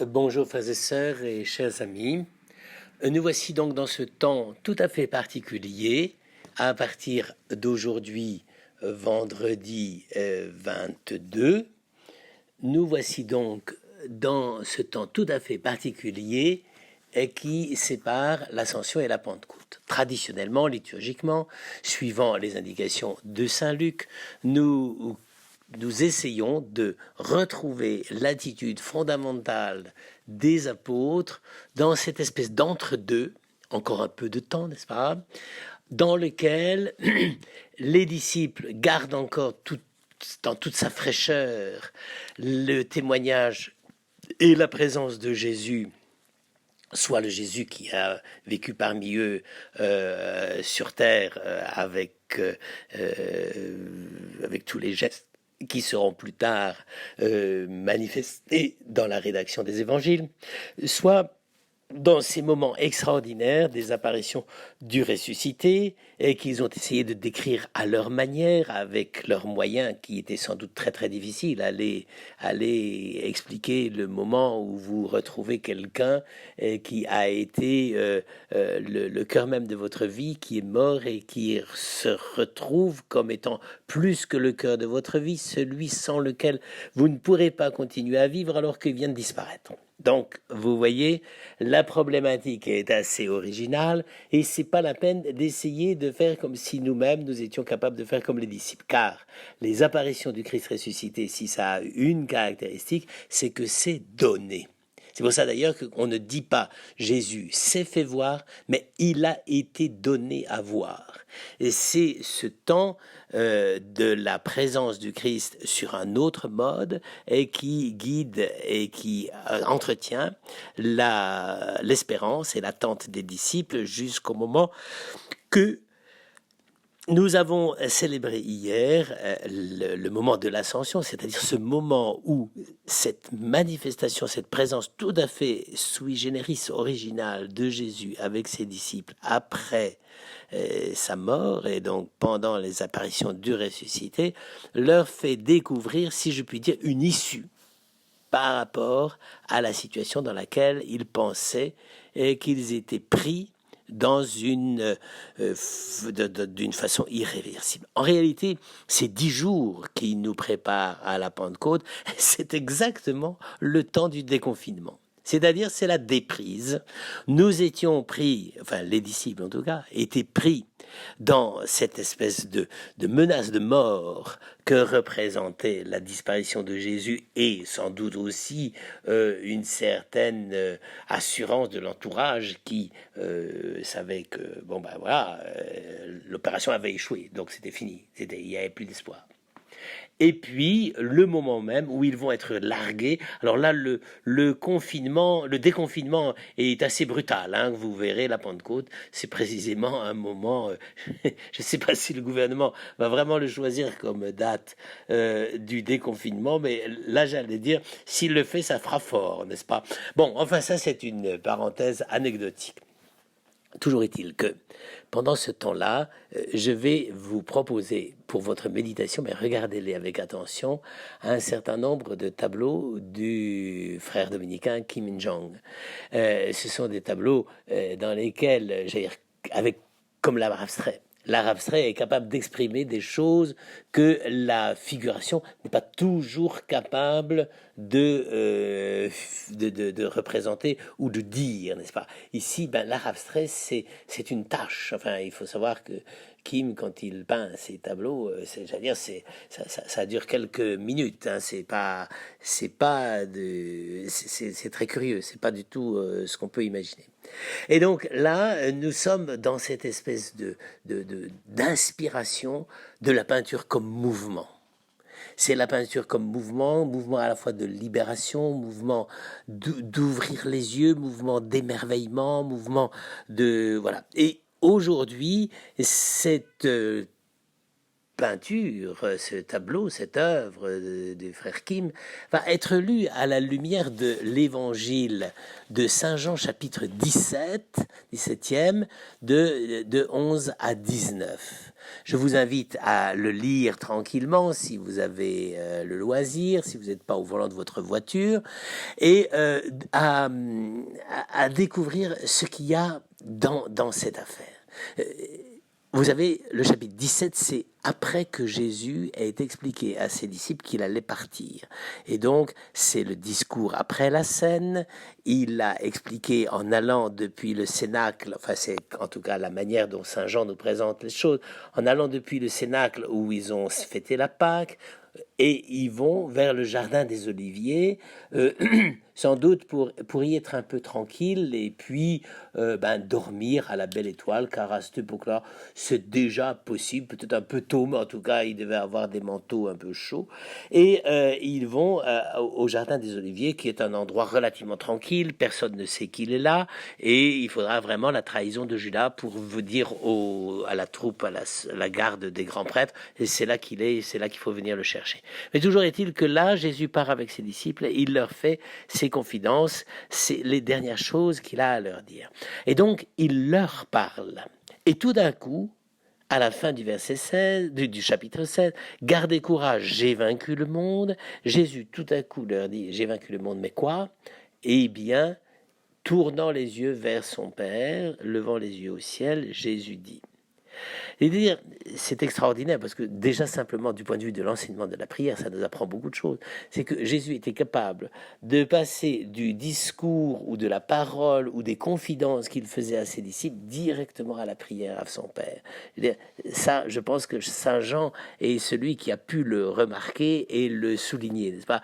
Bonjour frères et sœurs et chers amis. Nous voici donc dans ce temps tout à fait particulier, à partir d'aujourd'hui, vendredi 22. Nous voici donc dans ce temps tout à fait particulier qui sépare l'Ascension et la Pentecôte. Traditionnellement, liturgiquement, suivant les indications de Saint Luc, nous essayons de retrouver l'attitude fondamentale des apôtres dans cette espèce d'entre-deux, encore un peu de temps, n'est-ce pas, dans lequel les disciples gardent encore dans toute sa fraîcheur le témoignage et la présence de Jésus, soit le Jésus qui a vécu parmi eux sur terre avec tous les gestes qui seront plus tard manifestés dans la rédaction des évangiles, soit dans ces moments extraordinaires des apparitions du ressuscité et qu'ils ont essayé de décrire à leur manière, avec leurs moyens qui étaient sans doute très très difficiles. Allez expliquer le moment où vous retrouvez quelqu'un qui a été le cœur même de votre vie, qui est mort et qui se retrouve comme étant plus que le cœur de votre vie, celui sans lequel vous ne pourrez pas continuer à vivre alors qu'il vient de disparaître. Donc, vous voyez, la problématique est assez originale et c'est pas la peine d'essayer de faire comme si nous-mêmes nous étions capables de faire comme les disciples. Car les apparitions du Christ ressuscité, si ça a une caractéristique, c'est que c'est donné. C'est pour ça d'ailleurs qu'on ne dit pas Jésus s'est fait voir, mais il a été donné à voir. Et c'est ce temps de la présence du Christ sur un autre mode et qui guide et qui entretient l'espérance et l'attente des disciples jusqu'au moment que nous avons célébré hier le moment de l'ascension, c'est-à-dire ce moment où cette manifestation, cette présence tout à fait sui generis, originale de Jésus avec ses disciples après sa mort et donc pendant les apparitions du ressuscité, leur fait découvrir, si je puis dire, une issue par rapport à la situation dans laquelle ils pensaient qu'ils étaient pris d'une façon irréversible. En réalité, ces 10 jours qui nous préparent à la Pentecôte, c'est exactement le temps du déconfinement. C'est-à-dire, c'est la déprise. Nous étions pris, enfin les disciples en tout cas, étaient pris dans cette espèce de menace de mort que représentait la disparition de Jésus et sans doute aussi une certaine assurance de l'entourage qui savait que l'opération avait échoué, donc c'était fini, il n'y avait plus d'espoir. Et puis, le moment même où ils vont être largués. Alors là, le déconfinement est assez brutal. Hein, vous verrez, la Pentecôte, c'est précisément un moment... je ne sais pas si le gouvernement va vraiment le choisir comme date du déconfinement, mais là, j'allais dire, s'il le fait, ça fera fort, n'est-ce pas? Bon, enfin, ça, c'est une parenthèse anecdotique. Toujours est-il que pendant ce temps-là, je vais vous proposer pour votre méditation, mais regardez-les avec attention, un certain nombre de tableaux du frère dominicain Kim In-jong. Ce sont des tableaux dans lesquels, avec comme l'art abstrait. L'art abstrait est capable d'exprimer des choses que la figuration n'est pas toujours capable de représenter ou de dire, n'est-ce pas? Ici, l'art abstrait, c'est une tâche. Enfin, il faut savoir que Kim, quand il peint ses tableaux, ça dure quelques minutes. Hein, c'est très curieux. C'est pas du tout ce qu'on peut imaginer. Et donc là, nous sommes dans cette espèce d'inspiration de la peinture comme mouvement. C'est la peinture comme mouvement à la fois de libération, mouvement d'ouvrir les yeux, mouvement d'émerveillement, mouvement de... Voilà. Et aujourd'hui, cette peinture, ce tableau, cette œuvre du frère Kim va être lu à la lumière de l'évangile de Saint Jean chapitre 17, 17e, de 11 à 19. Je vous invite à le lire tranquillement si vous avez le loisir, si vous n'êtes pas au volant de votre voiture, et à découvrir ce qu'il y a dans cette affaire. Vous avez le chapitre 17, c'est après que Jésus ait expliqué à ses disciples qu'il allait partir. Et donc, c'est le discours après la scène. Il a expliqué en allant depuis le cénacle, enfin c'est en tout cas la manière dont Saint Jean nous présente les choses, en allant depuis le cénacle où ils ont fêté la Pâque, et ils vont vers le jardin des Oliviers, sans doute pour y être un peu tranquille et puis dormir à la belle étoile, car à cette époque-là, c'est déjà possible, peut-être un peu tôt, mais en tout cas, ils devaient avoir des manteaux un peu chauds. Et ils vont au jardin des Oliviers, qui est un endroit relativement tranquille, personne ne sait qu'il est là, et il faudra vraiment la trahison de Judas pour vous dire à la troupe, à la garde des grands prêtres, et c'est là qu'il est, c'est là qu'il faut venir le chercher. Mais toujours est-il que là, Jésus part avec ses disciples, et il leur fait ses confidences, c'est les dernières choses qu'il a à leur dire. Et donc, il leur parle. Et tout d'un coup, à la fin du verset 16, du chapitre 16, gardez courage, j'ai vaincu le monde. Jésus, tout à coup, leur dit, j'ai vaincu le monde, mais quoi? Eh bien, tournant les yeux vers son Père, levant les yeux au ciel, Jésus dit. Et dire, c'est extraordinaire parce que déjà simplement du point de vue de l'enseignement de la prière, ça nous apprend beaucoup de choses. C'est que Jésus était capable de passer du discours ou de la parole ou des confidences qu'il faisait à ses disciples directement à la prière à son Père. Ça, je pense que Saint Jean est celui qui a pu le remarquer et le souligner, n'est-ce pas?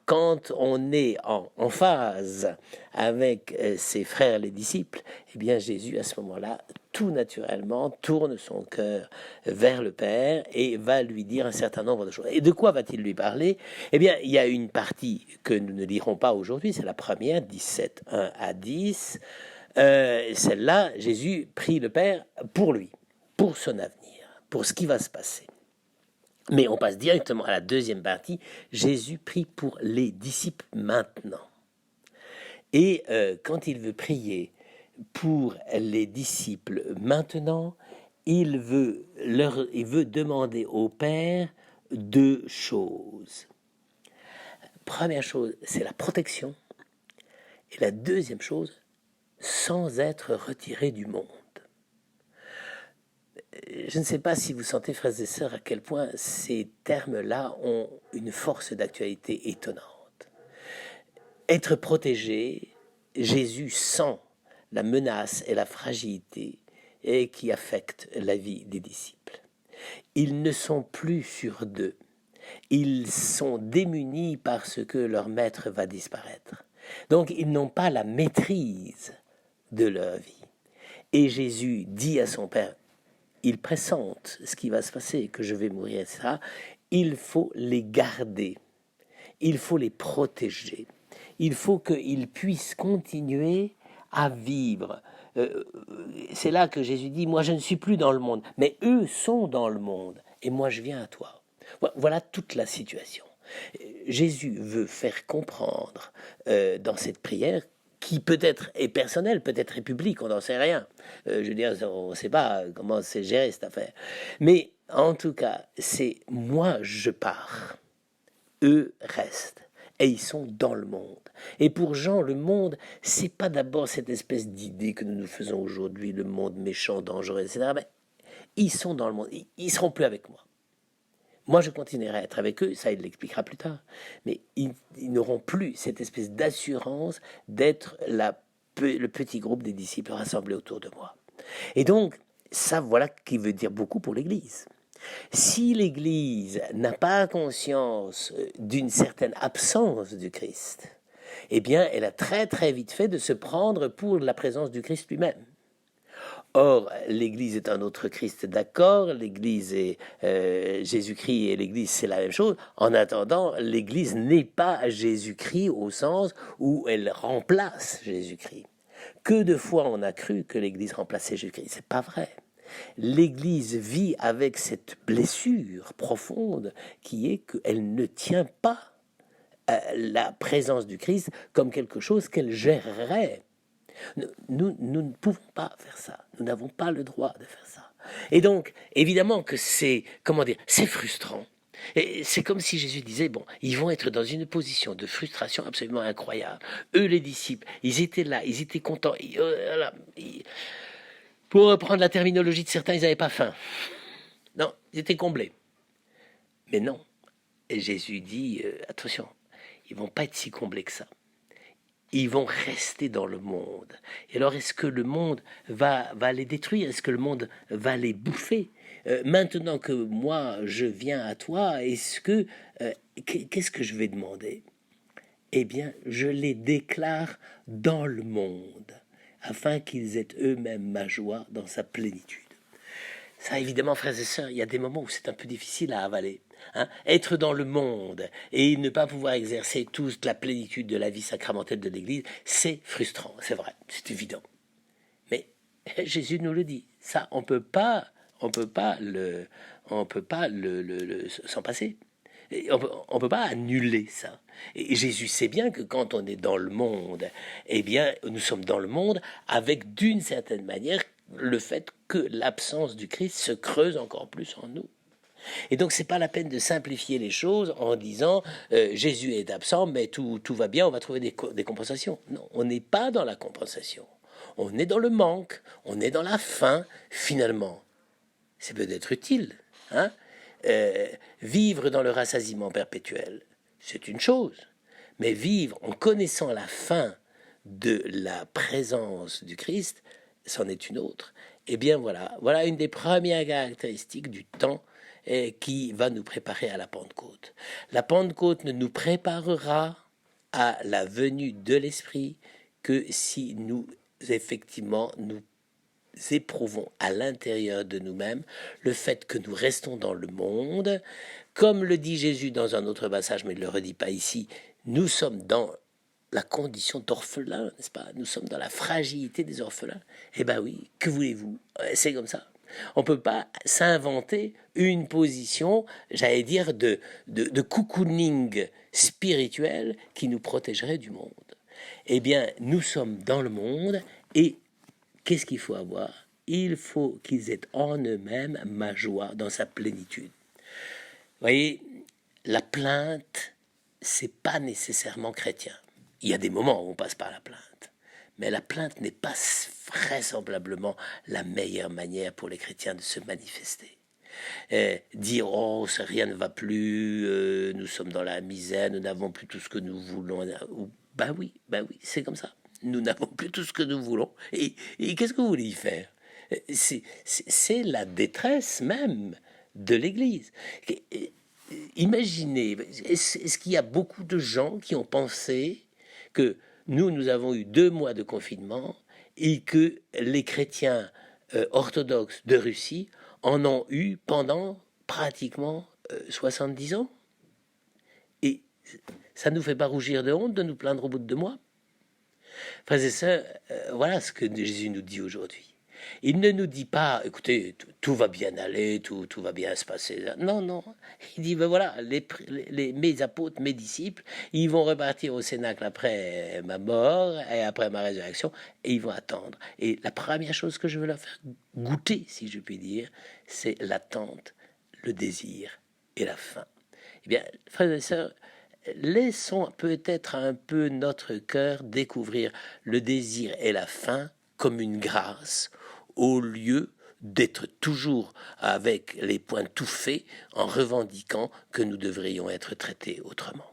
Quand on est en phase avec ses frères les disciples, eh bien Jésus à ce moment-là tout naturellement tourne son cœur vers le Père et va lui dire un certain nombre de choses. Et de quoi va-t-il lui parler? Eh bien, il y a une partie que nous ne lirons pas aujourd'hui, c'est la première, 17, 1 à 10. Celle-là, Jésus prie le Père pour lui, pour son avenir, pour ce qui va se passer. Mais on passe directement à la deuxième partie, Jésus prie pour les disciples maintenant. Et quand il veut prier pour les disciples maintenant, il veut demander au Père deux choses. Première chose, c'est la protection. Et la deuxième chose, sans être retiré du monde. Je ne sais pas si vous sentez, frères et sœurs, à quel point ces termes-là ont une force d'actualité étonnante. Être protégé, Jésus sent la menace et la fragilité et qui affectent la vie des disciples. Ils ne sont plus sur d'eux. Ils sont démunis parce que leur maître va disparaître. Donc ils n'ont pas la maîtrise de leur vie. Et Jésus dit à son Père, il pressente ce qui va se passer, que je vais mourir, etc. Il faut les garder. Il faut les protéger. Il faut qu'ils puissent continuer à vivre. C'est là que Jésus dit, moi je ne suis plus dans le monde, mais eux sont dans le monde, et moi je viens à toi. Voilà toute la situation. Jésus veut faire comprendre dans cette prière, qui peut-être est personnelle, peut-être est publique, on n'en sait rien. Je veux dire, on ne sait pas comment c'est géré cette affaire. Mais en tout cas, c'est moi je pars, eux restent. Et ils sont dans le monde. Et pour Jean, le monde, c'est pas d'abord cette espèce d'idée que nous nous faisons aujourd'hui, le monde méchant, dangereux, etc. Mais ils sont dans le monde. Ils seront plus avec moi. Moi, je continuerai à être avec eux, ça il l'expliquera plus tard. Mais ils n'auront plus cette espèce d'assurance d'être le petit groupe des disciples rassemblés autour de moi. Et donc, ça, voilà qui veut dire beaucoup pour l'Église. Si l'Église n'a pas conscience d'une certaine absence du Christ, eh bien, elle a très très vite fait de se prendre pour la présence du Christ lui-même. Or, l'Église est un autre Christ, d'accord, l'Église est Jésus-Christ et l'Église c'est la même chose. En attendant, l'Église n'est pas Jésus-Christ au sens où elle remplace Jésus-Christ. Que de fois on a cru que l'Église remplaçait Jésus-Christ, c'est pas vrai. L'Église vit avec cette blessure profonde qui est qu'elle ne tient pas la présence du Christ comme quelque chose qu'elle gérerait. Nous ne pouvons pas faire ça. Nous n'avons pas le droit de faire ça. Et donc, évidemment que c'est, comment dire, c'est frustrant. Et c'est comme si Jésus disait, bon, ils vont être dans une position de frustration absolument incroyable. Eux, les disciples, ils étaient là, ils étaient contents. Pour reprendre la terminologie de certains, ils n'avaient pas faim. Non, ils étaient comblés. Mais non. Et Jésus dit, attention, ils vont pas être si comblés que ça. Ils vont rester dans le monde. Et alors, est-ce que le monde va les détruire? Est-ce que le monde va les bouffer? Maintenant que moi, je viens à toi, qu'est-ce que je vais demander? Eh bien, je les déclare dans le monde, afin qu'ils aient eux-mêmes ma joie dans sa plénitude. Ça, évidemment, frères et sœurs, il y a des moments où c'est un peu difficile à avaler. Être dans le monde et ne pas pouvoir exercer toute la plénitude de la vie sacramentelle de l'Église, c'est frustrant, c'est vrai, c'est évident. Mais Jésus nous le dit, ça, on peut pas s'en passer. On peut pas annuler ça. Et Jésus sait bien que quand on est dans le monde, eh bien, nous sommes dans le monde avec, d'une certaine manière, le fait que l'absence du Christ se creuse encore plus en nous. Et donc, c'est pas la peine de simplifier les choses en disant Jésus est absent, mais tout va bien, on va trouver des compensations. Non, on n'est pas dans la compensation. On est dans le manque, on est dans la faim, finalement. C'est peut-être utile. Vivre dans le rassasiement perpétuel, c'est une chose. Mais vivre en connaissant la fin de la présence du Christ, c'en est une autre. Eh bien voilà une des premières caractéristiques du temps qui va nous préparer à la Pentecôte. La Pentecôte ne nous préparera à la venue de l'Esprit que si nous, effectivement, nous éprouvons à l'intérieur de nous-mêmes le fait que nous restons dans le monde. Comme le dit Jésus dans un autre passage, mais il ne le redit pas ici, nous sommes dans la condition d'orphelin, n'est-ce pas? Nous sommes dans la fragilité des orphelins. Eh bien oui, que voulez-vous? C'est comme ça. On ne peut pas s'inventer une position, j'allais dire, de cocooning spirituel qui nous protégerait du monde. Eh bien, nous sommes dans le monde et qu'est-ce qu'il faut avoir? Il faut qu'ils aient en eux-mêmes ma joie dans sa plénitude. Vous voyez, la plainte, c'est pas nécessairement chrétien. Il y a des moments où on passe par la plainte. Mais la plainte n'est pas vraisemblablement la meilleure manière pour les chrétiens de se manifester. Dire « Oh, rien ne va plus, nous sommes dans la misère, nous n'avons plus tout ce que nous voulons. » Ben oui, c'est comme ça. Nous n'avons plus tout ce que nous voulons. Et qu'est-ce que vous voulez y faire? C'est la détresse même de l'Église. Imaginez, est-ce qu'il y a beaucoup de gens qui ont pensé que nous avons eu 2 mois de confinement et que les chrétiens orthodoxes de Russie en ont eu pendant pratiquement 70 ans? Et ça ne nous fait pas rougir de honte de nous plaindre au bout de 2 mois? Frères et sœurs, voilà ce que Jésus nous dit aujourd'hui. Il ne nous dit pas, écoutez, tout va bien aller, tout va bien se passer. Non. Il dit, ben voilà, mes apôtres, mes disciples, ils vont repartir au Cénacle après ma mort et après ma résurrection, et ils vont attendre. Et la première chose que je veux leur faire goûter, si je puis dire, c'est l'attente, le désir et la faim. Eh bien, frères et sœurs, laissons peut-être un peu notre cœur découvrir le désir et la faim comme une grâce, au lieu d'être toujours avec les poings tout faits en revendiquant que nous devrions être traités autrement.